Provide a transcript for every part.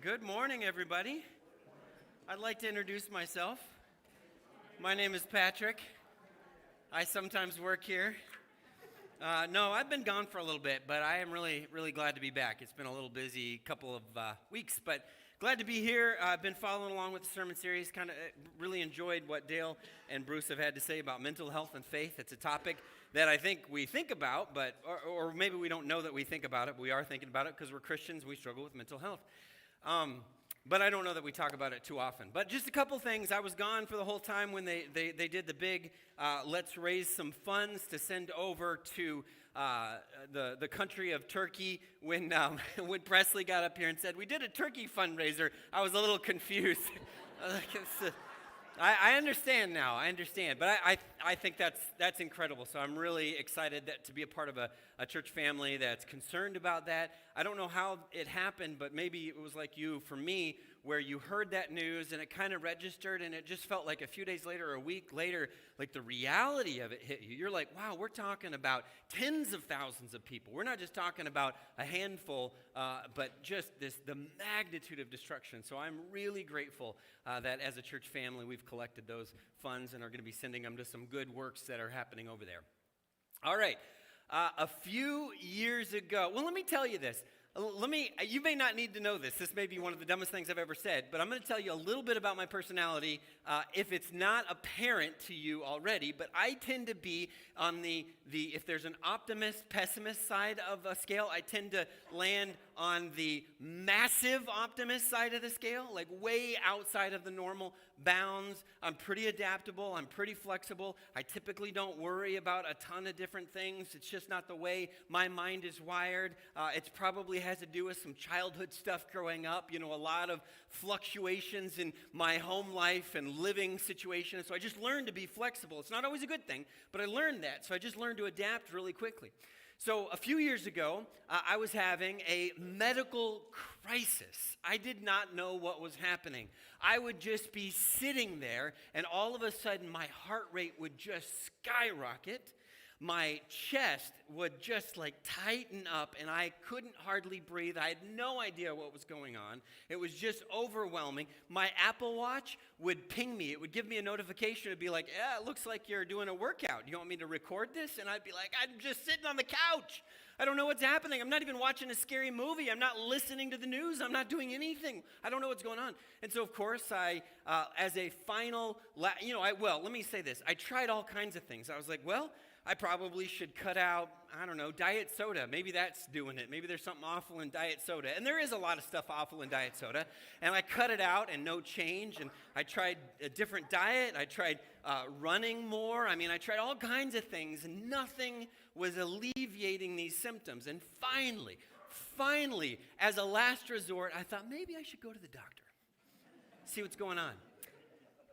Good morning, everybody. I'd like to introduce myself. My name is Patrick. I sometimes work here. No, I've been gone for a little bit, but I am really glad to be back. It's been a little busy couple of weeks, but glad to be here. I've been following along with the sermon series. Kind of really enjoyed what Dale and Bruce have had to say about mental health and faith. It's a topic that I think we think about, but or maybe we don't know that we think about it, but we are thinking about it because we're Christians. We struggle with mental health. But I don't know that we talk about it too often. But just a couple things. I was gone for the whole time when they did the big let's raise some funds to send over to the country of Turkey. When Presley got up here and said, we did a turkey fundraiser, I was a little confused. I understand now. I understand. But I think that's incredible. So I'm really excited to be a part of a church family that's concerned about that. I don't know how it happened, but maybe it was like you, for me, where you heard that news and it kind of registered and it just felt like a few days later or a week later, like the reality of it hit you. You're like, wow, we're talking about tens of thousands of people. We're not just talking about a handful, but just the magnitude of destruction. So I'm really grateful that as a church family, we've collected those funds and are going to be sending them to some good works that are happening over there. All right. A few years ago, well, let me tell you this. You may not need to know this. This may be one of the dumbest things I've ever said, but I'm going to tell you a little bit about my personality if it's not apparent to you already. But I tend to be on the if there's an optimist, pessimist side of a scale, I tend to land on the massive optimist side of the scale, like way outside of the normal bounds. I'm pretty adaptable. I'm pretty flexible. I typically don't worry about a ton of different things. It's just not the way my mind is wired. It probably has to do with some childhood stuff growing up, a lot of fluctuations in my home life and living situations. So I just learned to be flexible. It's not always a good thing, but I learned that. So I just learned to adapt really quickly. So a few years ago, I was having a medical crisis. I did not know what was happening. I would just be sitting there, and all of a sudden, my heart rate would just skyrocket. My chest would just tighten up, and I couldn't hardly breathe. I had no idea what was going on. It was just overwhelming. My Apple Watch would ping me. It would give me a notification. It would be like, it looks like you're doing a workout. You want me to record this? And I'd be like, I'm just sitting on the couch. I don't know what's happening. I'm not even watching a scary movie. I'm not listening to the news. I'm not doing anything. I don't know what's going on. And so, of course, as a final, let me say this. I tried all kinds of things. I was like, I probably should cut out, diet soda. Maybe that's doing it. Maybe there's something awful in diet soda. And there is a lot of stuff awful in diet soda. And I cut it out and no change. And I tried a different diet. I tried running more. I tried all kinds of things. And nothing was alleviating these symptoms. And finally, as a last resort, I thought maybe I should go to the doctor. See what's going on.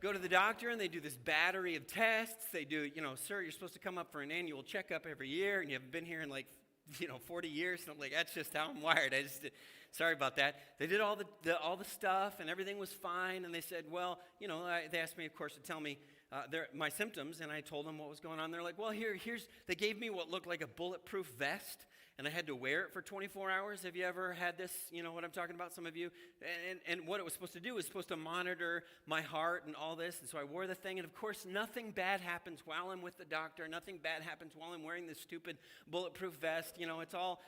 Go to the doctor and they do this battery of tests. They do, sir, you're supposed to come up for an annual checkup every year and you haven't been here in 40 years. And I'm like, that's just how I'm wired. Sorry about that. They did all the stuff and everything was fine. And they said, they asked me, of course, to tell me my symptoms. And I told them what was going on. They're like, they gave me what looked like a bulletproof vest. And I had to wear it for 24 hours. Have you ever had this? You know what I'm talking about, some of you? And what it was supposed to do was supposed to monitor my heart and all this. And so I wore the thing. And, of course, nothing bad happens while I'm with the doctor. Nothing bad happens while I'm wearing this stupid bulletproof vest. It's all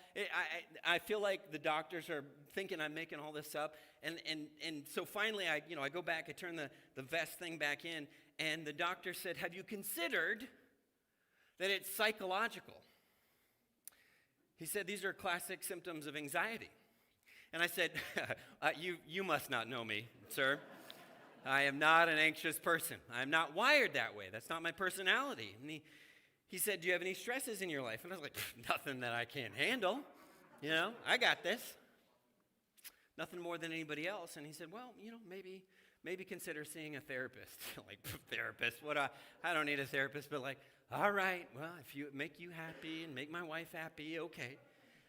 I feel like the doctors are thinking I'm making all this up. And so finally, I go back. I turn the vest thing back in. And the doctor said, have you considered that it's psychological? He said, these are classic symptoms of anxiety. And I said, you must not know me, sir. I am not an anxious person. I'm not wired that way. That's not my personality. And he said, do you have any stresses in your life? And I was like, nothing that I can't handle. I got this. Nothing more than anybody else. And he said, maybe consider seeing a therapist. Therapist? I don't need a therapist, but all right, if it make you happy and make my wife happy, okay.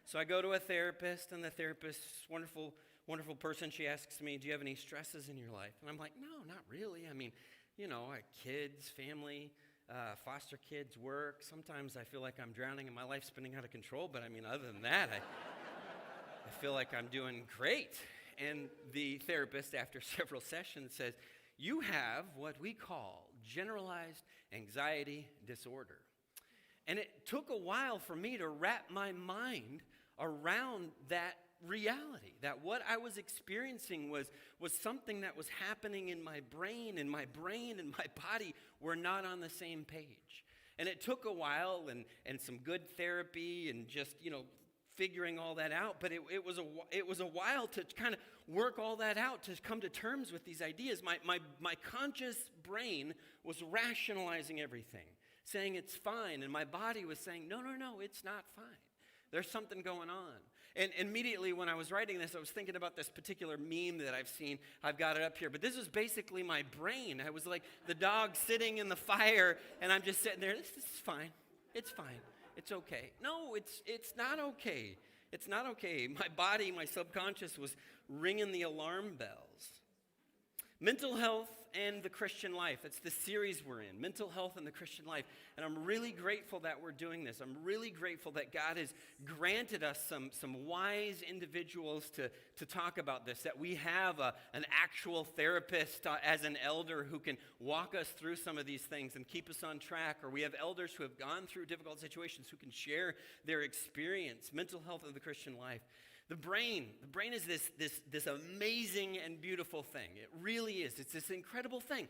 So I go to a therapist, and the therapist, wonderful, wonderful person, she asks me, do you have any stresses in your life? And I'm like, no, not really. Kids, family, foster kids, work. Sometimes I feel like I'm drowning and my life's spinning out of control, but other than that, I feel like I'm doing great. And the therapist, after several sessions, says, you have what we call generalized anxiety disorder. And it took a while for me to wrap my mind around that reality, that what I was experiencing was something that was happening in my brain, and my body were not on the same page. And it took a while and some good therapy and just, figuring all that out. But it was a while to kind of work all that out, to come to terms with these ideas. My conscious brain was rationalizing everything, saying it's fine. And my body was saying, no, it's not fine. There's something going on. And immediately when I was writing this, I was thinking about this particular meme that I've seen. I've got it up here. But this was basically my brain. I was like the dog sitting in the fire, and I'm just sitting there. This is fine. It's fine. It's okay. No, it's not okay. It's not okay. My body, my subconscious was ringing the alarm bells. Mental health and the Christian life. It's the series we're in, mental health and the Christian life. And I'm really grateful that we're doing this. I'm really grateful that God has granted us some wise individuals to talk about this, that we have an actual therapist as an elder who can walk us through some of these things and keep us on track, or we have elders who have gone through difficult situations who can share their experience. Mental health of the Christian life. The brain is this amazing and beautiful thing. It really is. It's this incredible thing.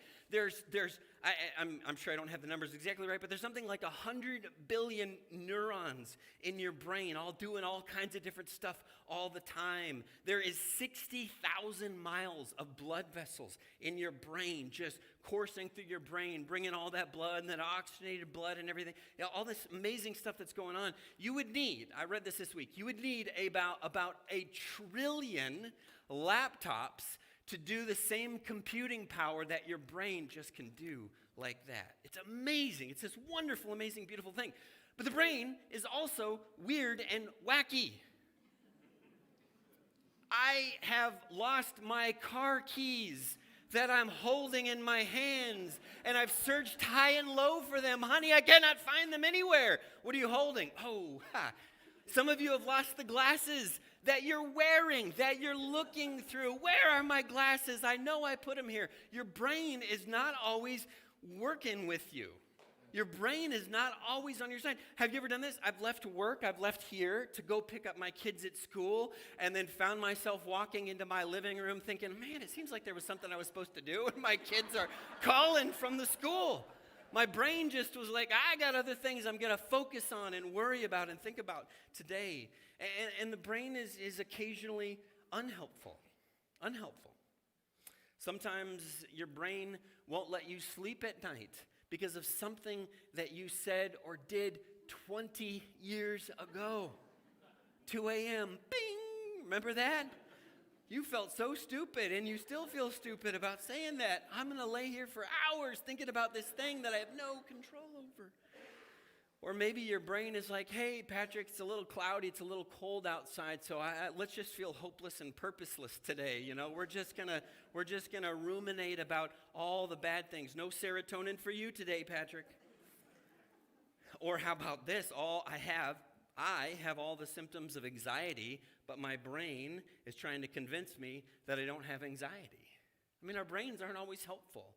I'm sure I don't have the numbers exactly right, but there's something like 100 billion neurons in your brain, all doing all kinds of different stuff all the time. There is 60,000 miles of blood vessels in your brain, just coursing through your brain, bringing all that blood and that oxygenated blood and everything. All this amazing stuff that's going on. You would need, I read this week, you would need about a trillion laptops to do the same computing power that your brain just can do like that. It's amazing. It's this wonderful, amazing, beautiful thing. But the brain is also weird and wacky. I have lost my car keys that I'm holding in my hands, and I've searched high and low for them. Honey, I cannot find them anywhere. What are you holding? Some of you have lost the glasses that you're wearing, that you're looking through. Where are my glasses? I know I put them here. Your brain is not always working with you. Your brain is not always on your side. Have you ever done this? I've left work, I've left here to go pick up my kids at school, and then found myself walking into my living room thinking, man, it seems like there was something I was supposed to do, and my kids are calling from the school. My brain just was like, I got other things I'm going to focus on and worry about and think about today. And the brain is occasionally unhelpful. Sometimes your brain won't let you sleep at night because of something that you said or did 20 years ago. 2 a.m., bing, remember that? You felt so stupid, and you still feel stupid about saying that. I'm going to lay here for hours thinking about this thing that I have no control over. Or maybe your brain is like, hey, Patrick, it's a little cloudy, it's a little cold outside, so let's just feel hopeless and purposeless today. We're just gonna ruminate about all the bad things. No serotonin for you today, Patrick. Or how about this? I have all the symptoms of anxiety, but my brain is trying to convince me that I don't have anxiety. Our brains aren't always helpful.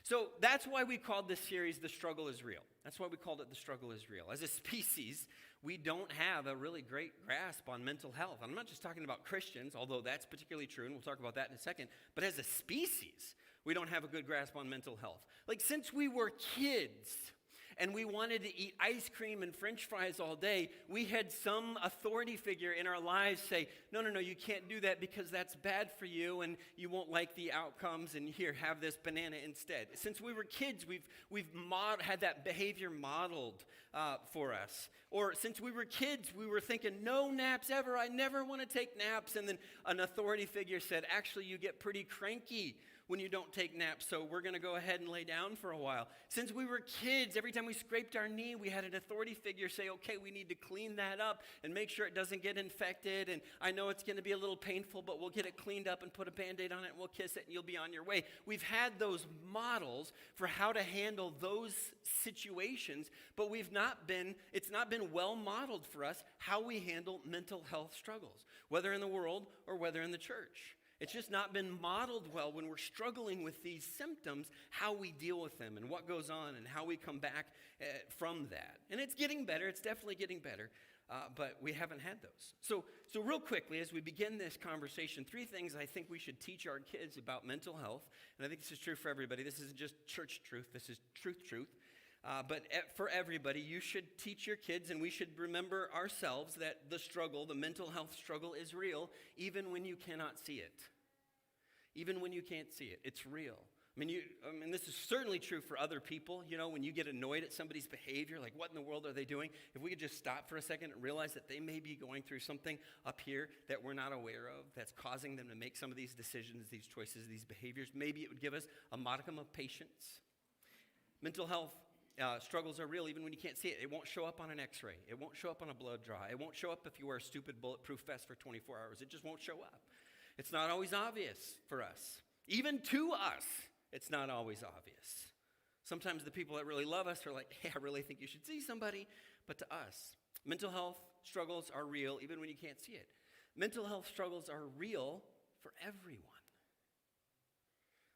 So that's why we called this series The Struggle is Real. That's why we called it The Struggle is Real. As a species, we don't have a really great grasp on mental health. I'm not just talking about Christians, although that's particularly true, and we'll talk about that in a second. But as a species, we don't have a good grasp on mental health. Like since we were kids, and we wanted to eat ice cream and French fries all day, we had some authority figure in our lives say, no, you can't do that because that's bad for you and you won't like the outcomes, and here, have this banana instead. Since we were kids, we've had that behavior modeled for us. Or since we were kids, we were thinking, no naps ever, I never want to take naps. And then an authority figure said, actually, you get pretty cranky when you don't take naps, so we're going to go ahead and lay down for a while. Since we were kids, every time we scraped our knee, we had an authority figure say, okay, we need to clean that up and make sure it doesn't get infected, and I know it's going to be a little painful, but we'll get it cleaned up and put a Band-Aid on it, and we'll kiss it, and you'll be on your way. We've had those models for how to handle those situations, but it's not been well modeled for us how we handle mental health struggles, whether in the world or whether in the church. It's just not been modeled well when we're struggling with these symptoms, how we deal with them and what goes on and how we come back from that. And it's getting better. It's definitely getting better, but we haven't had those. So real quickly, as we begin this conversation, 3 things I think we should teach our kids about mental health. And I think this is true for everybody. This isn't just church truth. This is truth. But for everybody, you should teach your kids, and we should remember ourselves that the mental health struggle is real, even when you cannot see it. Even when you can't see it, it's real. I mean, this is certainly true for other people. You know, when you get annoyed at somebody's behavior, like what in the world are they doing? If we could just stop for a second and realize that they may be going through something up here that we're not aware of, that's causing them to make some of these decisions, these choices, these behaviors, maybe it would give us a modicum of patience. Mental health struggles are real even when you can't see it. It won't show up on an x-ray. It won't show up on a blood draw. It won't show up if you wear a stupid bulletproof vest for 24 hours. It just won't show up. It's not always obvious for us. Even to us, it's not always obvious. Sometimes the people that really love us are like, hey, I really think you should see somebody. But to us, mental health struggles are real even when you can't see it. Mental health struggles are real for everyone.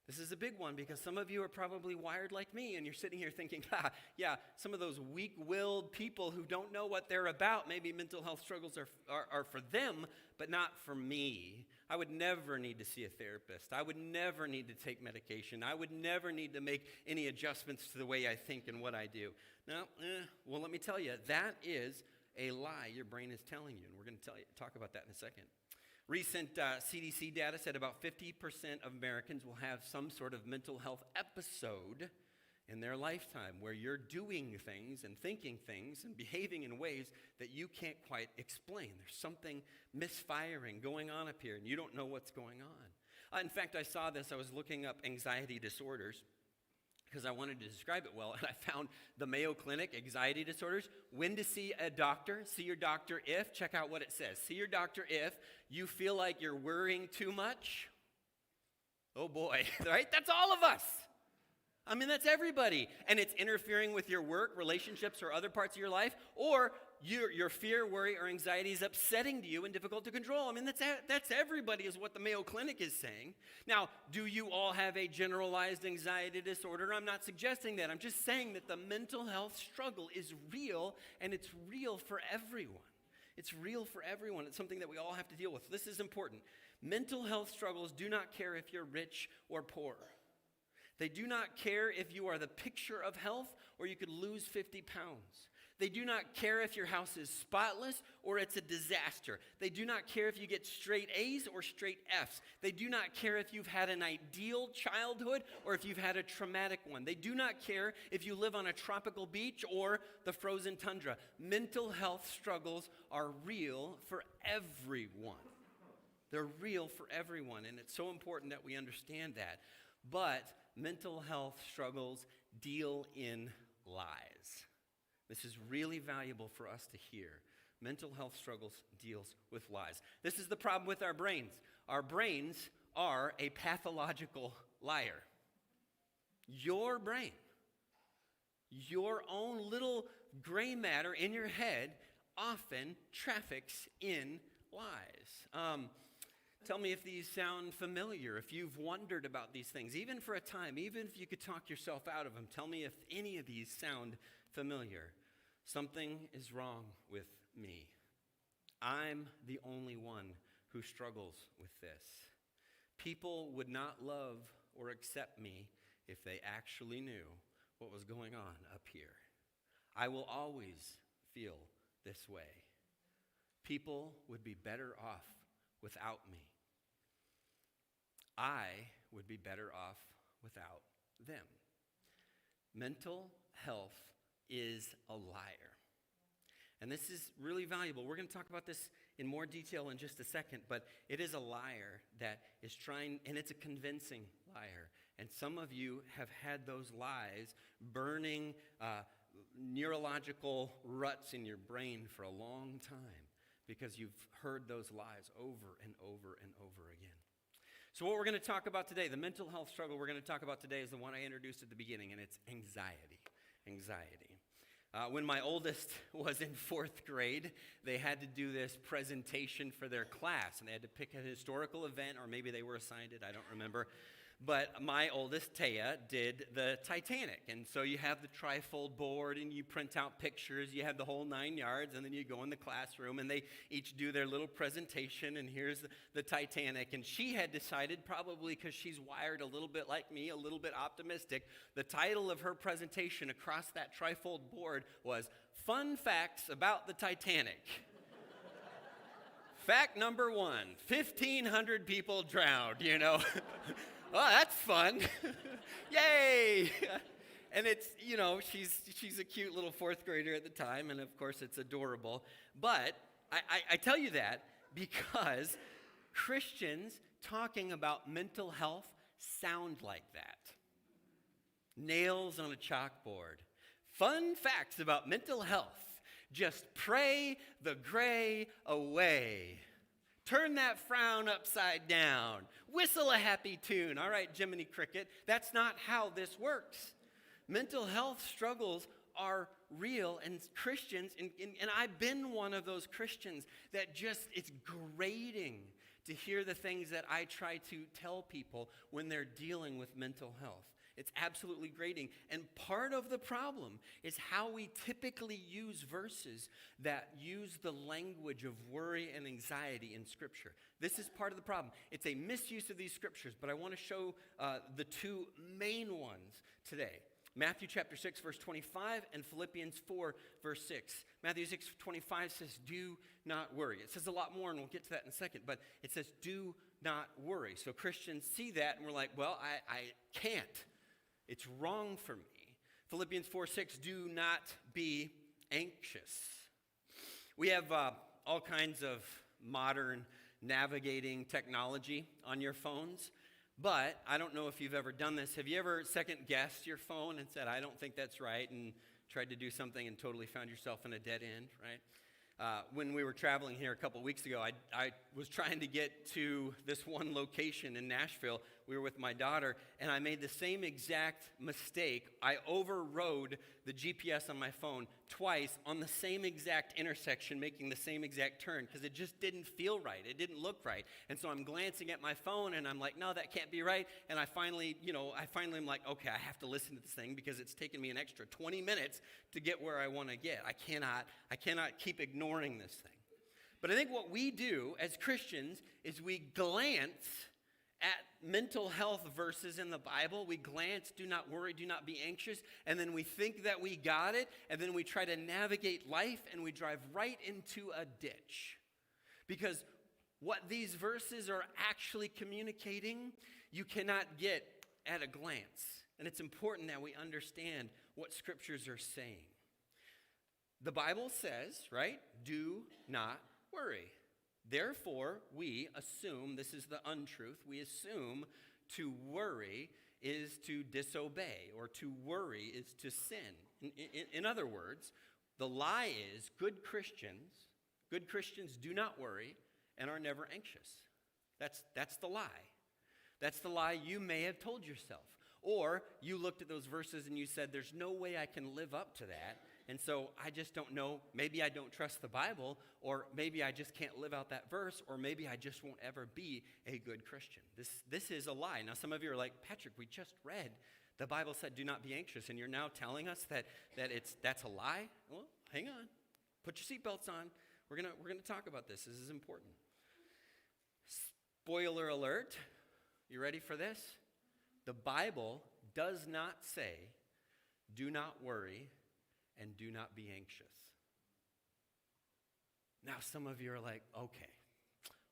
This is a big one because some of you are probably wired like me, and you're sitting here thinking, yeah, some of those weak-willed people who don't know what they're about, maybe mental health struggles are for them, but not for me. I would never need to see a therapist. I would never need to take medication. I would never need to make any adjustments to the way I think and what I do. Now, well, let me tell you, that is a lie your brain is telling you, and we're going to talk about that in a second. Recent CDC data said about 50% of Americans will have some sort of mental health episode in their lifetime where you're doing things and thinking things and behaving in ways that you can't quite explain. There's something misfiring going on up here, and you don't know what's going on. In fact, I saw this. I was looking up anxiety disorders because I wanted to describe it well, and I found the Mayo Clinic, anxiety disorders, when to see a doctor. See your doctor if, check out what it says. See your doctor if you feel like you're worrying too much. Oh boy, right? That's all of us. I mean, that's everybody. And it's interfering with your work, relationships, or other parts of your life, or your fear, worry, or anxiety is upsetting to you and difficult to control. I mean, that's everybody is what the Mayo Clinic is saying. Now, do you all have a generalized anxiety disorder? I'm not suggesting that. I'm just saying that the mental health struggle is real, and it's real for everyone. It's real for everyone. It's something that we all have to deal with. This is important. Mental health struggles do not care if you're rich or poor. They do not care if you are the picture of health or you could lose 50 pounds. They do not care if your house is spotless or it's a disaster. They do not care if you get straight A's or straight F's. They do not care if you've had an ideal childhood or if you've had a traumatic one. They do not care if you live on a tropical beach or the frozen tundra. Mental health struggles are real for everyone. They're real for everyone, and it's so important that we understand that. But mental health struggles deal in lies. This is really valuable for us to hear. Mental health struggles deals with lies. This is the problem with our brains. Our brains are a pathological liar. Your brain, your own little gray matter in your head often traffics in lies. Tell me if these sound familiar, if you've wondered about these things, even for a time, even if you could talk yourself out of them. Tell me if any of these sound familiar. Something is wrong with me. I'm the only one who struggles with this. People would not love or accept me if they actually knew what was going on up here. I will always feel this way. People would be better off without me. I would be better off without them. Mental health is a liar. And this is really valuable. We're going to talk about this in more detail in just a second, but it is a liar that is trying, and it's a convincing liar. And some of you have had those lies burning neurological ruts in your brain for a long time because you've heard those lies over and over and over again. So what we're going to talk about today, the mental health struggle we're going to talk about today is the one I introduced at the beginning, and it's anxiety. Anxiety. When my oldest was in fourth grade, they had to do this presentation for their class, and they had to pick a historical event, or maybe they were assigned it, I don't remember. But my oldest, Taya, did the Titanic. And so you have the trifold board, and you print out pictures. You have the whole 9 yards, and then you go in the classroom, and they each do their little presentation, and here's the Titanic. And she had decided, probably because she's wired a little bit like me, a little bit optimistic, the title of her presentation across that trifold board was, Fun Facts About the Titanic. Fact number 1, 1,500 people drowned, Oh, that's fun. Yay! And it's, she's a cute little fourth grader at the time, and of course it's adorable. But I tell you that because Christians talking about mental health sound like that. Nails on a chalkboard. Fun facts about mental health. Just pray the gray away. Turn that frown upside down. Whistle a happy tune. All right, Jiminy Cricket, that's not how this works. Mental health struggles are real, and Christians, and I've been one of those Christians that just, it's grating to hear the things that I try to tell people when they're dealing with mental health. It's absolutely grating. And part of the problem is how we typically use verses that use the language of worry and anxiety in Scripture. This is part of the problem. It's a misuse of these Scriptures, but I want to show the two main ones today. Matthew chapter 6, verse 25, and Philippians 4, verse 6. Matthew 6, 25 says, do not worry. It says a lot more, and we'll get to that in a second, but it says, do not worry. So Christians see that, and we're like, well, I can't. It's wrong for me. Philippians 4:6, do not be anxious. We have all kinds of modern navigating technology on your phones, but I don't know if you've ever done this. Have you ever second-guessed your phone and said, I don't think that's right, and tried to do something and totally found yourself in a dead end, right? When we were traveling here a couple weeks ago, I was trying to get to this one location in Nashville. We were with my daughter, and I made the same exact mistake. I overrode the GPS on my phone twice on the same exact intersection, making the same exact turn, because it just didn't feel right. It didn't look right. And so I'm glancing at my phone, and I'm like, no, that can't be right. And I finally am like, okay, I have to listen to this thing because it's taken me an extra 20 minutes to get where I want to get. I cannot keep ignoring this thing. But I think what we do as Christians is we glance at mental health verses in the Bible. We glance, do not worry, do not be anxious, and then we think that we got it, and then we try to navigate life, and we drive right into a ditch. Because what these verses are actually communicating, you cannot get at a glance. And it's important that we understand what scriptures are saying. The Bible says, right, do not worry. Therefore, we assume, this is the untruth, we assume to worry is to disobey, or to worry is to sin. In other words, the lie is good Christians do not worry and are never anxious. That's the lie. That's the lie you may have told yourself. Or you looked at those verses and you said, there's no way I can live up to that. And so I just don't know, maybe I don't trust the Bible, or maybe I just can't live out that verse, or maybe I just won't ever be a good Christian. This is a lie. Now some of you are like, Patrick, we just read the Bible said do not be anxious, and you're now telling us that's a lie? Well, hang on. Put your seatbelts on. We're gonna talk about this. This is important. Spoiler alert. You ready for this? The Bible does not say do not worry and do not be anxious. Now some of you are like, okay,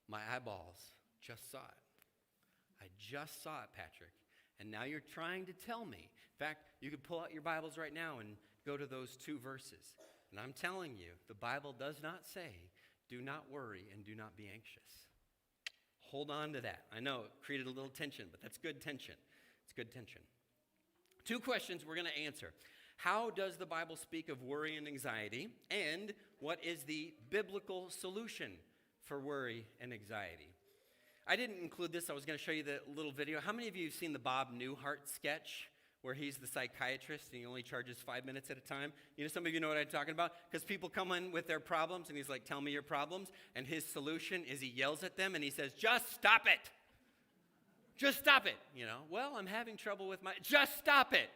my eyeballs just saw it. I just saw it, Patrick. And now you're trying to tell me. In fact, you could pull out your Bibles right now and go to those two verses. And I'm telling you, the Bible does not say, do not worry and do not be anxious. Hold on to that. I know it created a little tension, but that's good tension. It's good tension. Two questions we're going to answer. How does the Bible speak of worry and anxiety? And what is the biblical solution for worry and anxiety? I didn't include this. I was going to show you the little video. How many of you have seen the Bob Newhart sketch where he's the psychiatrist and he only charges 5 minutes at a time. Some of you know what I'm talking about, because people come in with their problems and he's like, tell me your problems, and his solution is he yells at them and he says, just stop it. Just stop it. Well, I'm having trouble with just stop it.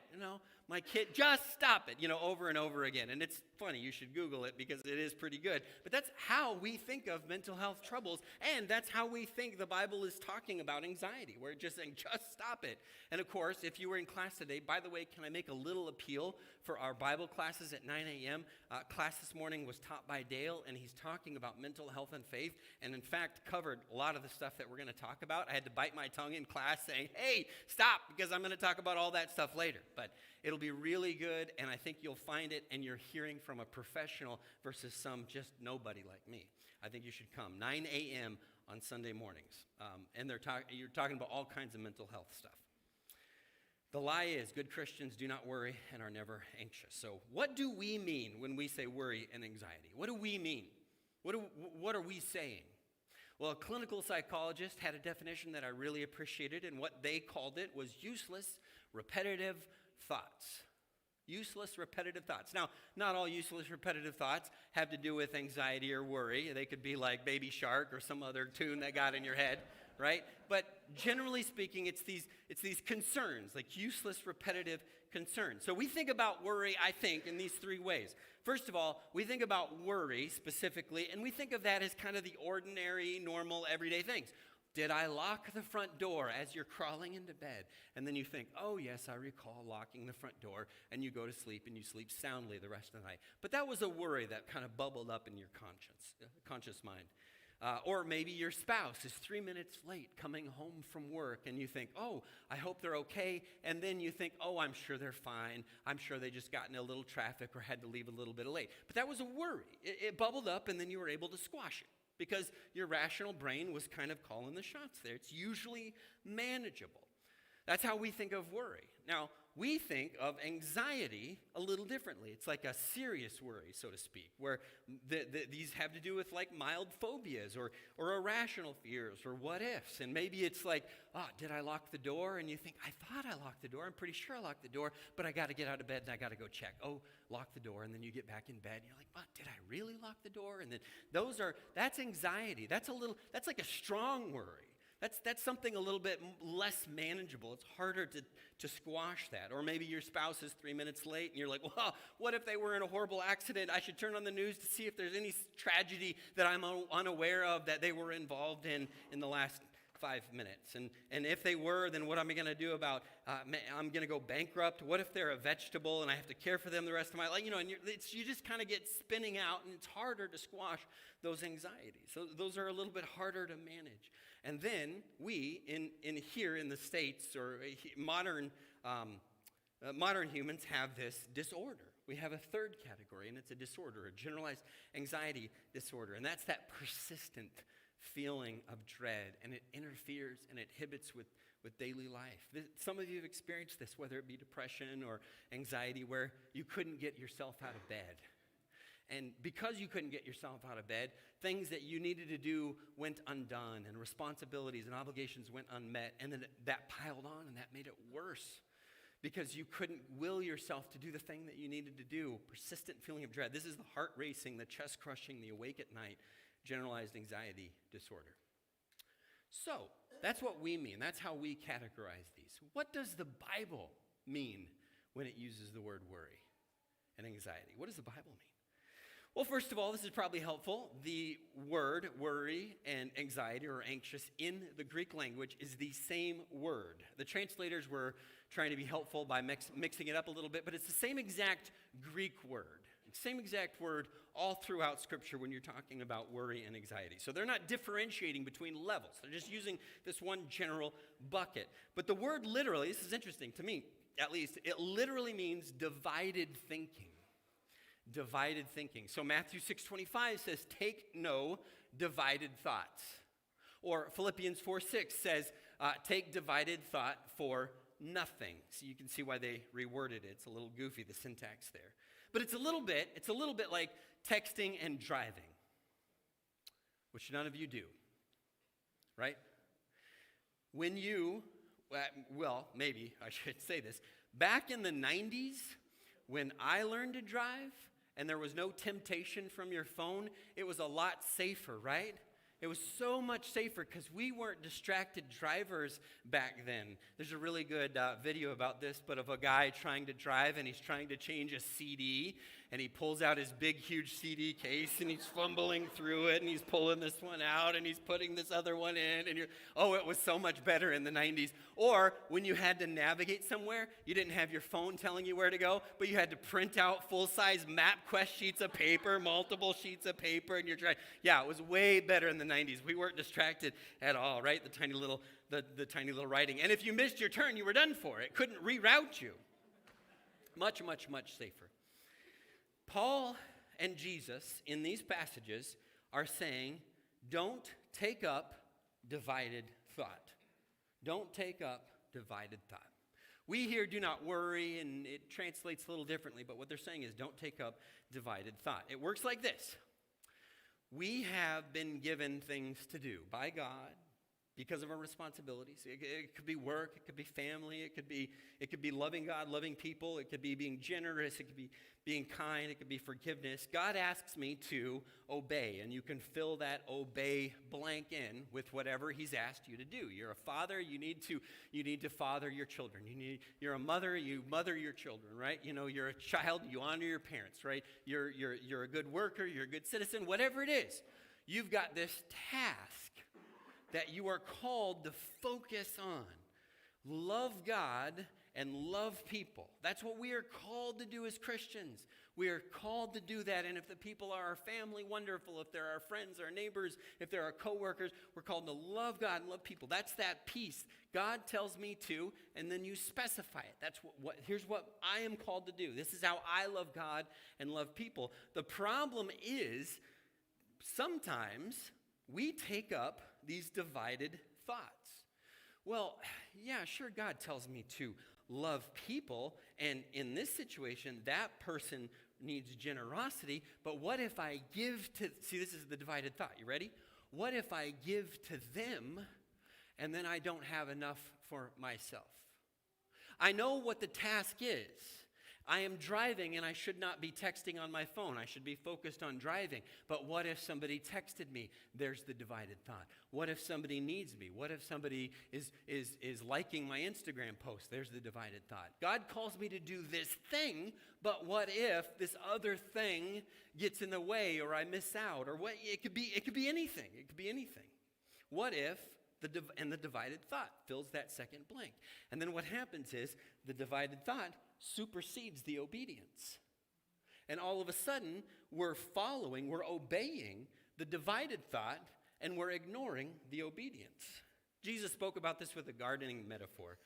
My kid, just stop it, over and over again. And it's funny, you should Google it because it is pretty good. But that's how we think of mental health troubles, and that's how we think the Bible is talking about anxiety. We're just saying, just stop it. And of course, if you were in class today, by the way, can I make a little appeal for our Bible classes at 9 a.m.? Class this morning was taught by Dale, and he's talking about mental health and faith, and in fact, covered a lot of the stuff that we're going to talk about. I had to bite my tongue in class saying, hey, stop, because I'm going to talk about all that stuff later. But it'll be really good, and I think you'll find it, and you're hearing from a professional versus some just nobody like me. I think you should come. 9 a.m. on Sunday mornings. And you're talking about all kinds of mental health stuff. The lie is good Christians do not worry and are never anxious. So what do we mean when we say worry and anxiety? What do we mean? What are we saying? Well, a clinical psychologist had a definition that I really appreciated, and what they called it was useless, repetitive thoughts. Useless, repetitive thoughts. Now, not all useless, repetitive thoughts have to do with anxiety or worry. They could be like Baby Shark or some other tune that got in your head, right? But generally speaking, it's these concerns, like useless, repetitive concerns. So we think about worry, I think, in these three ways. First of all, we think about worry specifically, and we think of that as kind of the ordinary, normal, everyday things. Did I lock the front door as you're crawling into bed? And then you think, oh, yes, I recall locking the front door, and you go to sleep, and you sleep soundly the rest of the night. But that was a worry that kind of bubbled up in your conscious mind. Or maybe your spouse is 3 minutes late coming home from work, and you think, oh, I hope they're okay. And then you think, oh, I'm sure they're fine. I'm sure they just got in a little traffic or had to leave a little bit late. But that was a worry. It bubbled up, and then you were able to squash it, because your rational brain was kind of calling the shots there. It's usually manageable. That's how we think of worry. Now, we think of anxiety a little differently. It's like a serious worry, so to speak, where these have to do with like mild phobias or irrational fears or what ifs. And maybe it's like, did I lock the door? And you think, I thought I locked the door. I'm pretty sure I locked the door, but I got to get out of bed and I got to go check. Oh, lock the door. And then you get back in bed and you're like, did I really lock the door? And then that's anxiety. That's like a strong worry. That's something a little bit less manageable. It's harder to squash that. Or maybe your spouse is 3 minutes late and you're like, well, what if they were in a horrible accident? I should turn on the news to see if there's any tragedy that I'm unaware of that they were involved in the last 5 minutes. And if they were, then what am I going to do about, I'm going to go bankrupt. What if they're a vegetable and I have to care for them the rest of my life? And you just kind of get spinning out, and it's harder to squash those anxieties. So those are a little bit harder to manage. And then we, here in the States, or modern humans, have this disorder. We have a third category, and it's a disorder, a generalized anxiety disorder. And that's that persistent feeling of dread, and it interferes and it inhibits with daily life. Some of you have experienced this, whether it be depression or anxiety, where you couldn't get yourself out of bed. And because you couldn't get yourself out of bed, things that you needed to do went undone, and responsibilities and obligations went unmet, and then that piled on, and that made it worse because you couldn't will yourself to do the thing that you needed to do. Persistent feeling of dread. This is the heart racing, the chest crushing, the awake at night, generalized anxiety disorder. So that's what we mean. That's how we categorize these. What does the Bible mean when it uses the word worry and anxiety? What does the Bible mean? Well, first of all, this is probably helpful. The word worry and anxiety or anxious in the Greek language is the same word. The translators were trying to be helpful by mixing it up a little bit, but it's the same exact Greek word. Same exact word all throughout Scripture when you're talking about worry and anxiety. So they're not differentiating between levels. They're just using this one general bucket. But the word literally, this is interesting to me at least, it literally means divided thinking. Divided thinking. So Matthew 6:25 says, take no divided thoughts. Or Philippians 4:6 says, take divided thought for nothing. So you can see why they reworded it. It's a little goofy, the syntax there. But it's a little bit like texting and driving, which none of you do, right? When you, well, maybe I should say this, Back in the 90s, when I learned to drive and there was no temptation from your phone, it was a lot safer, right? It was so much safer because we weren't distracted drivers back then. There's a really good video about this, but of a guy trying to drive, and he's trying to change a CD, and he pulls out his big, huge CD case, and he's fumbling through it, and he's pulling this one out, and he's putting this other one in, and it was so much better in the 90s. Or when you had to navigate somewhere, you didn't have your phone telling you where to go, but you had to print out full-size MapQuest sheets of paper, multiple sheets of paper, and you're trying. Yeah, it was way better in the 90s. We weren't distracted at all, right? The tiny little writing. And if you missed your turn, you were done for. It couldn't reroute you. Much, much, much safer. Paul and Jesus in these passages are saying, don't take up divided thought. Don't take up divided thought. We here do not worry, and it translates a little differently, but what they're saying is don't take up divided thought. It works like this. We have been given things to do by God because of our responsibilities. It could be work, it could be family, it could be loving God, loving people, it could be being generous, it could be being kind, it could be forgiveness. God asks me to obey, and you can fill that obey blank in with whatever he's asked you to do. You're a father, you need to father your children. You're a mother, you mother your children, right? You're a child, you honor your parents, right? You're a good worker, you're a good citizen, whatever it is. You've got this task that you are called to focus on. Love God and love people. That's what we are called to do as Christians. We are called to do that, and if the people are our family, wonderful. If they're our friends, our neighbors, if they're our coworkers, we're called to love God and love people. That's that piece. God tells me to, and then you specify it. That's here's what I am called to do. This is how I love God and love people. The problem is sometimes we take up these divided thoughts. Well, yeah, sure, God tells me to love people, and in this situation, that person needs generosity, but what if I give to, see, this is the divided thought, you ready? What if I give to them, and then I don't have enough for myself? I know what the task is. I am driving and I should not be texting on my phone. I should be focused on driving. But what if somebody texted me? There's the divided thought. What if somebody needs me? What if somebody is liking my Instagram post? There's the divided thought. God calls me to do this thing, but what if this other thing gets in the way, or I miss out, or what? It could be anything. It could be anything. What if the divided thought fills that second blank? And then what happens is the divided thought supersedes the obedience. And all of a sudden, we're obeying the divided thought, and we're ignoring the obedience. Jesus spoke about this with a gardening metaphor,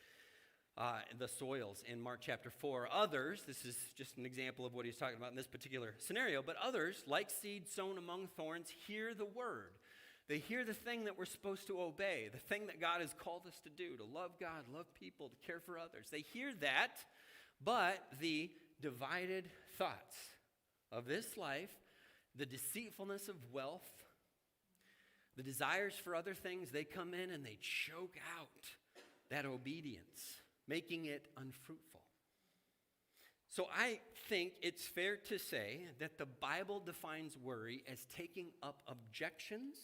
the soils in Mark chapter 4. Others, this is just an example of what he's talking about in this particular scenario, but others, like seed sown among thorns, hear the word. They hear the thing that we're supposed to obey, the thing that God has called us to do, to love God, love people, to care for others. They hear that, but the divided thoughts of this life, the deceitfulness of wealth, the desires for other things, they come in and they choke out that obedience, making it unfruitful. So I think it's fair to say that the Bible defines worry as taking up objections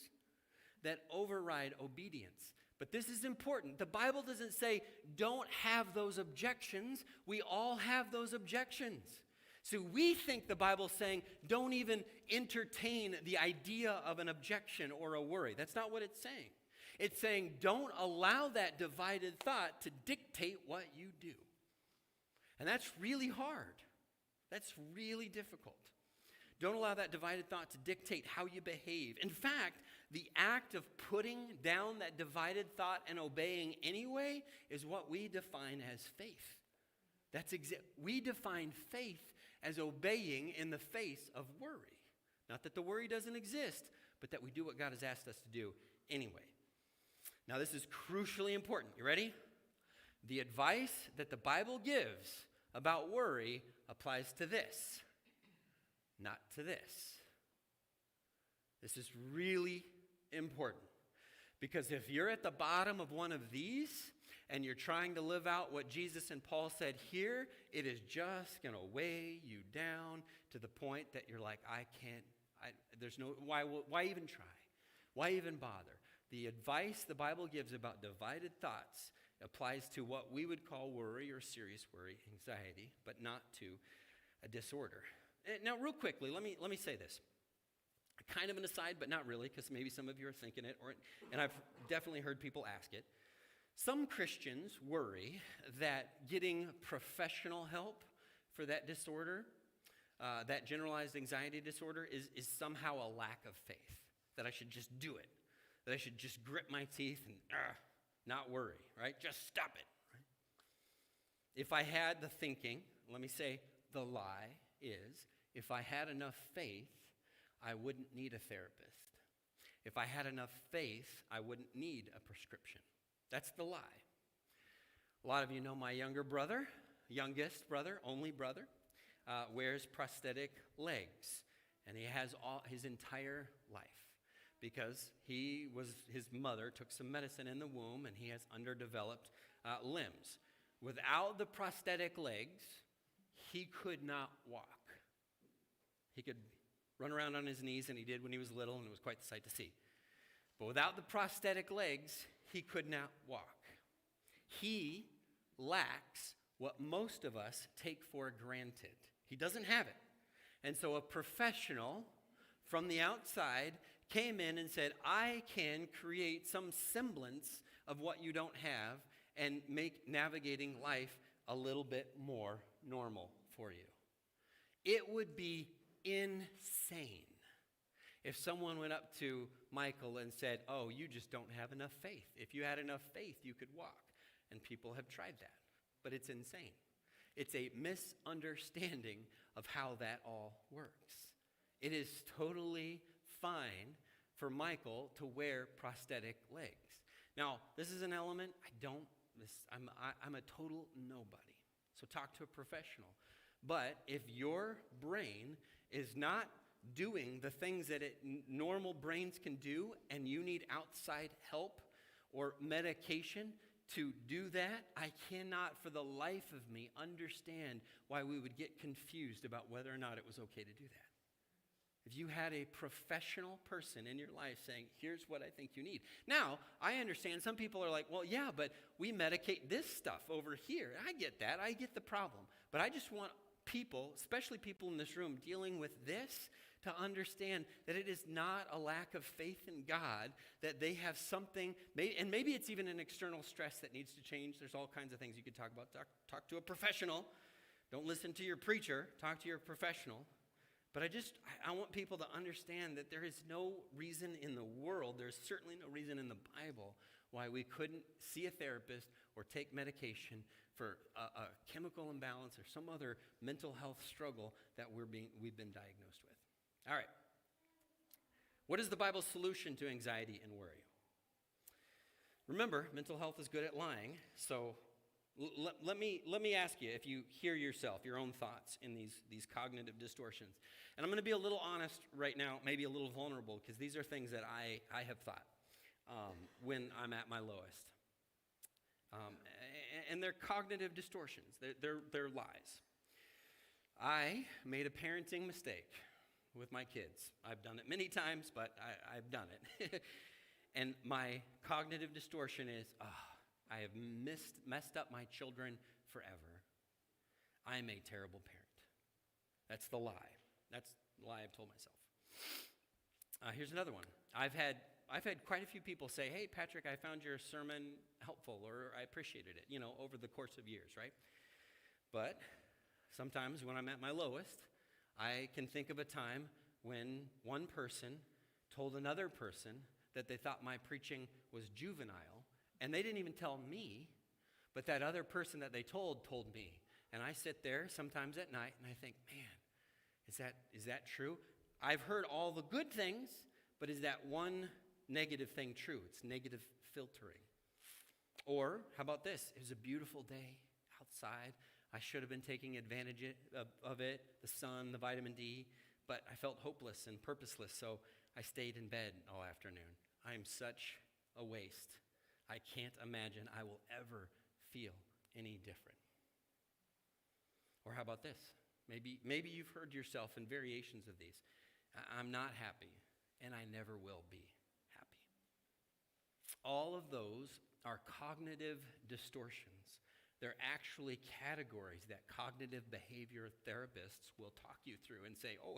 that override obedience. But this is important. The Bible doesn't say don't have those objections. We all have those objections. So we think the Bible's saying don't even entertain the idea of an objection or a worry. That's not what it's saying. It's saying don't allow that divided thought to dictate what you do. And that's really hard. That's really difficult. Don't allow that divided thought to dictate how you behave. In fact, the act of putting down that divided thought and obeying anyway is what we define as faith. We define faith as obeying in the face of worry. Not that the worry doesn't exist, but that we do what God has asked us to do anyway. Now, this is crucially important. You ready? The advice that the Bible gives about worry applies to this, not to this. This is really important, because if you're at the bottom of one of these and you're trying to live out what Jesus and Paul said here, it is just going to weigh you down to the point that you're like, there's no, why even try? Why even bother? The advice the Bible gives about divided thoughts applies to what we would call worry or serious worry, anxiety, but not to a disorder. Now, real quickly, let me say this. Kind of an aside, but not really, because maybe some of you are thinking it, and I've definitely heard people ask it. Some Christians worry that getting professional help for that disorder, that generalized anxiety disorder, is somehow a lack of faith, that I should just do it, that I should just grit my teeth and not worry, right? Just stop it. Right? If I had the thinking, let me say the lie is, if I had enough faith, I wouldn't need a therapist. If I had enough faith, I wouldn't need a prescription. That's the lie. A lot of you know my youngest brother, only brother, wears prosthetic legs. And he has his entire life because his mother took some medicine in the womb and he has underdeveloped limbs. Without the prosthetic legs, he could not walk. He could run around on his knees, and he did when he was little, and it was quite the sight to see. But without the prosthetic legs, he could not walk. He lacks what most of us take for granted. He doesn't have it. And so a professional from the outside came in and said, I can create some semblance of what you don't have and make navigating life a little bit more normal for you. It would be insane if someone went up to Michael and said, oh, you just don't have enough faith. If you had enough faith, you could walk. And people have tried that. But it's insane. It's a misunderstanding of how that all works. It is totally fine for Michael to wear prosthetic legs. Now, this is an element I'm a total nobody. So talk to a professional. But if your brain is not doing the things that normal brains can do, and you need outside help or medication to do that, I cannot for the life of me understand why we would get confused about whether or not it was okay to do that. If you had a professional person in your life saying, here's what I think you need. Now, I understand some people are like, well, yeah, but we medicate this stuff over here. I get that. I get the problem. But I just want people, especially people in this room dealing with this, to understand that it is not a lack of faith in God, that they have something, and maybe it's even an external stress that needs to change. There's all kinds of things you could talk about. Talk to a professional. Don't listen to your preacher. Talk to your professional. But I want people to understand that there is no reason in the world, there's certainly no reason in the Bible why we couldn't see a therapist or take medication for a chemical imbalance or some other mental health struggle that we've been diagnosed with. All right. What is the Bible's solution to anxiety and worry? Remember, mental health is good at lying, so let me ask you if you hear yourself, your own thoughts in these cognitive distortions. And I'm going to be a little honest right now, maybe a little vulnerable, because these are things that I have thought when I'm at my lowest. And they're cognitive distortions. They're lies. I made a parenting mistake with my kids. I've done it many times, but I've done it. And my cognitive distortion is, I have messed up my children forever. I'm a terrible parent. That's the lie. That's the lie I've told myself. Here's another one. I've had quite a few people say, hey, Patrick, I found your sermon helpful, or I appreciated it, over the course of years, right? But sometimes when I'm at my lowest, I can think of a time when one person told another person that they thought my preaching was juvenile, and they didn't even tell me, but that other person that they told me. And I sit there sometimes at night and I think, man, is that true? I've heard all the good things, but is that one negative thing true? It's negative filtering. Or how about this? It was a beautiful day outside. I should have been taking advantage of it, the sun, the vitamin D, but I felt hopeless and purposeless, so I stayed in bed all afternoon. I am such a waste. I can't imagine I will ever feel any different. Or how about this? Maybe you've heard yourself in variations of these. I'm not happy, and I never will be happy. All of those are cognitive distortions. They're actually categories that cognitive behavior therapists will talk you through and say, oh,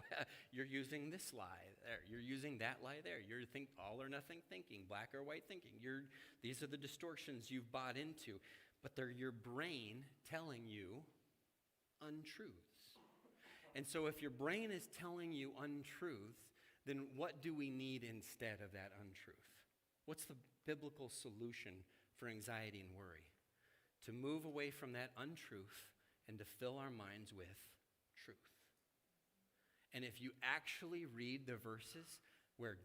you're using this lie there. You're using that lie there. You're all or nothing thinking, black or white thinking. These are the distortions you've bought into. But they're your brain telling you untruths. And so if your brain is telling you untruth, then what do we need instead of that untruth? What's the biblical solution for anxiety and worry? To move away from that untruth and to fill our minds with truth. And if you actually read the verses where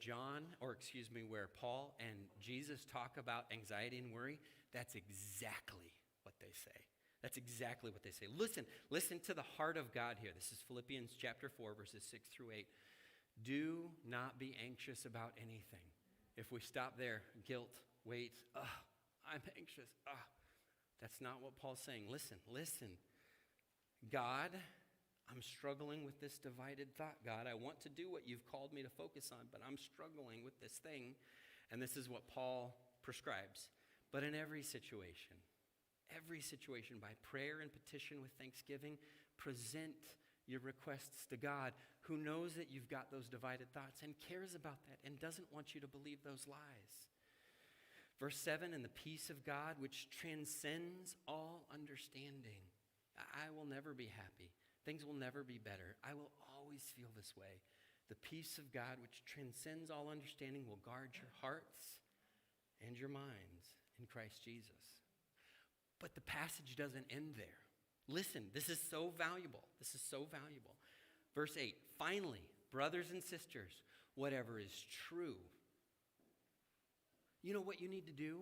where Paul and Jesus talk about anxiety and worry, that's exactly what they say. That's exactly what they say. Listen to the heart of God here. This is Philippians chapter 4, verses 6 through 8. Do not be anxious about anything. If we stop there, guilt, weight, I'm anxious, That's not what Paul's saying. Listen. God, I'm struggling with this divided thought. God, I want to do what you've called me to focus on, but I'm struggling with this thing. And this is what Paul prescribes. But in every situation, by prayer and petition with thanksgiving, present your requests to God, who knows that you've got those divided thoughts and cares about that and doesn't want you to believe those lies. Verse 7, and the peace of God, which transcends all understanding. I will never be happy. Things will never be better. I will always feel this way. The peace of God, which transcends all understanding, will guard your hearts and your minds in Christ Jesus. But the passage doesn't end there. Listen, this is so valuable. Verse 8, finally, brothers and sisters, whatever is true. You know what you need to do?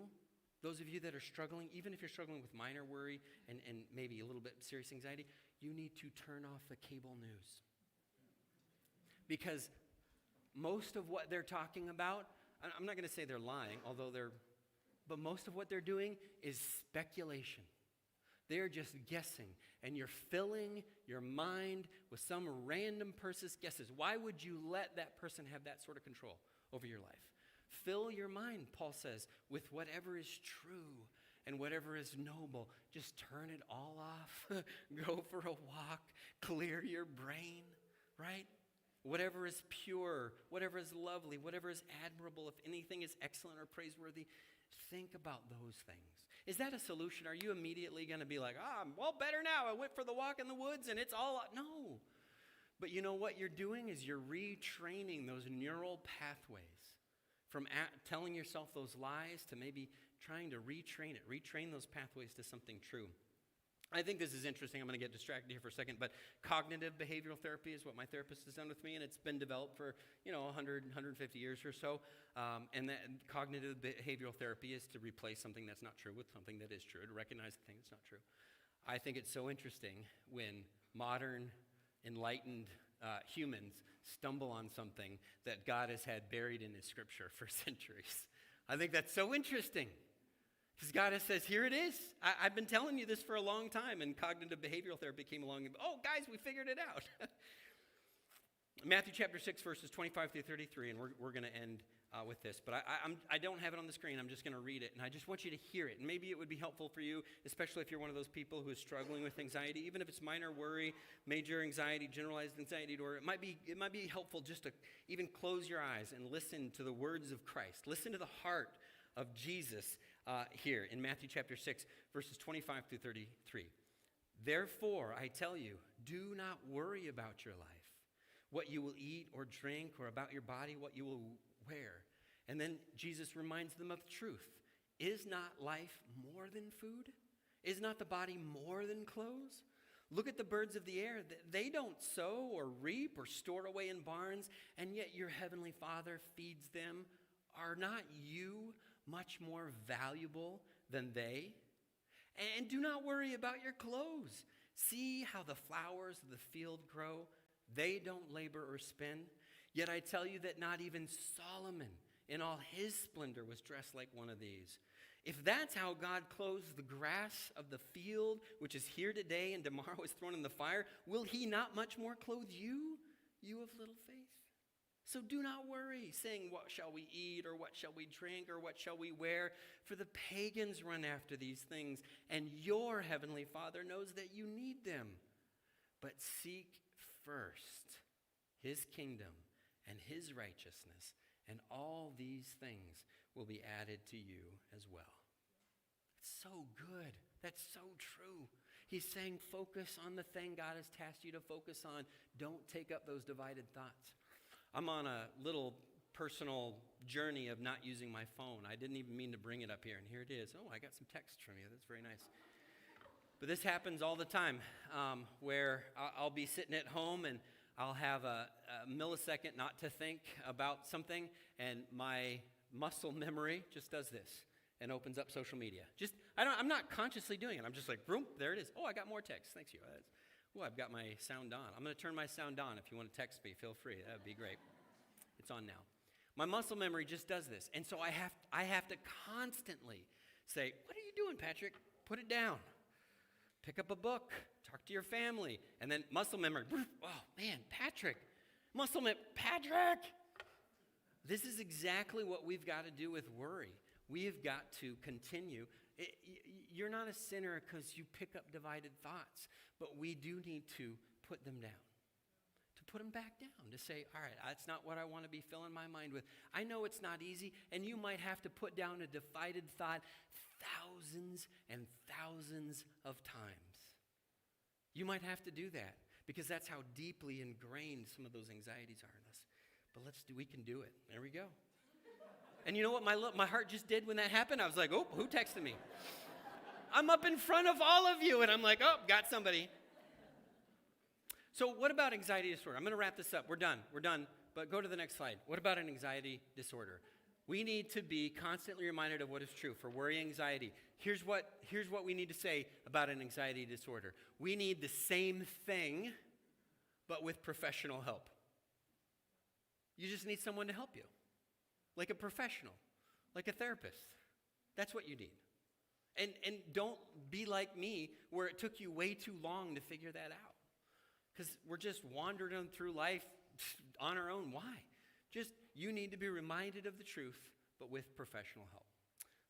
Those of you that are struggling, even if you're struggling with minor worry and maybe a little bit serious anxiety, you need to turn off the cable news. Because most of what they're talking about, I'm not going to say they're lying, but most of what they're doing is speculation. They're just guessing, and you're filling your mind with some random person's guesses. Why would you let that person have that sort of control over your life? Fill your mind, Paul says, with whatever is true and whatever is noble. Just turn it all off. Go for a walk. Clear your brain, right? Whatever is pure, whatever is lovely, whatever is admirable, if anything is excellent or praiseworthy, think about those things. Is that a solution? Are you immediately going to be like, I'm better now. I went for the walk in the woods and it's all, no. But you know what you're doing is you're retraining those neural pathways from telling yourself those lies to maybe trying to retrain those pathways to something true. I think this is interesting. I'm going to get distracted here for a second, but cognitive behavioral therapy is what my therapist has done with me, and it's been developed for 100, 150 years or so. And that cognitive behavioral therapy is to replace something that's not true with something that is true, to recognize the thing that's not true. I think it's so interesting when modern, enlightened humans stumble on something that God has had buried in his scripture for centuries. I think that's so interesting. Because God says, here it is. I've been telling you this for a long time. And cognitive behavioral therapy came along and, guys, we figured it out. Matthew chapter 6, verses 25 through 33. And we're going to end with this. But I don't have it on the screen. I'm just going to read it. And I just want you to hear it. And maybe it would be helpful for you, especially if you're one of those people who is struggling with anxiety. Even if it's minor worry, major anxiety, generalized anxiety disorder, it might be helpful just to even close your eyes and listen to the words of Christ. Listen to the heart of Jesus here in Matthew chapter 6, verses 25 through 33. Therefore, I tell you, do not worry about your life, what you will eat or drink, or about your body, what you will wear. And then Jesus reminds them of the truth. Is not life more than food? Is not the body more than clothes? Look at the birds of the air. They don't sow or reap or store away in barns, and yet your heavenly Father feeds them. Are not you much more valuable than they? And do not worry about your clothes. See how the flowers of the field grow. They don't labor or spin. Yet I tell you that not even Solomon in all his splendor was dressed like one of these. If that's how God clothes the grass of the field, which is here today and tomorrow is thrown in the fire, will he not much more clothe you, you of little faith? So do not worry, saying, what shall we eat, or what shall we drink, or what shall we wear? For the pagans run after these things, and your heavenly Father knows that you need them. But seek first his kingdom and his righteousness, and all these things will be added to you as well. It's so good. That's so true. He's saying focus on the thing God has tasked you to focus on. Don't take up those divided thoughts. I'm on a little personal journey of not using my phone. I didn't even mean to bring it up here, and here it is. Oh, I got some text from you. That's very nice. But this happens all the time, where I'll be sitting at home and I'll have a millisecond not to think about something, and my muscle memory just does this and opens up social media. I'm not consciously doing it. I'm just like, boom, there it is. Oh, I got more text. Thanks you. Oh, I've got my sound on. I'm going to turn my sound on. If you want to text me, feel free. That would be great. It's on now. My muscle memory just does this. And so I have to constantly say, what are you doing, Patrick? Put it down. Pick up a book. Talk to your family. And then muscle memory. Oh, man, Patrick. Patrick! This is exactly what we've got to do with worry. We have got to continue. You're not a sinner because you pick up divided thoughts, but we do need to put them down, to put them back down, to say, all right, that's not what I want to be filling my mind with. I know it's not easy, and you might have to put down a divided thought thousands and thousands of times. You might have to do that because that's how deeply ingrained some of those anxieties are in us. But we can do it. There we go. And you know what my heart just did when that happened? I was like, oh, who texted me? I'm up in front of all of you, and I'm like, oh, got somebody. So what about anxiety disorder? I'm going to wrap this up. We're done, but go to the next slide. What about an anxiety disorder? We need to be constantly reminded of what is true. For worry, anxiety, here's what we need to say about an anxiety disorder. We need the same thing, but with professional help. You just need someone to help you, like a professional, like a therapist. That's what you need. And don't be like me, where it took you way too long to figure that out. Because we're just wandering through life on our own. Why? You need to be reminded of the truth, but with professional help.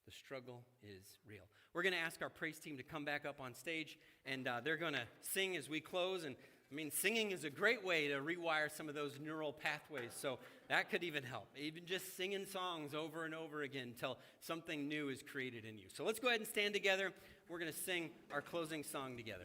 The struggle is real. We're going to ask our praise team to come back up on stage, and they're going to sing as we close. And singing is a great way to rewire some of those neural pathways. So that could even help. Even just singing songs over and over again until something new is created in you. So let's go ahead and stand together. We're going to sing our closing song together.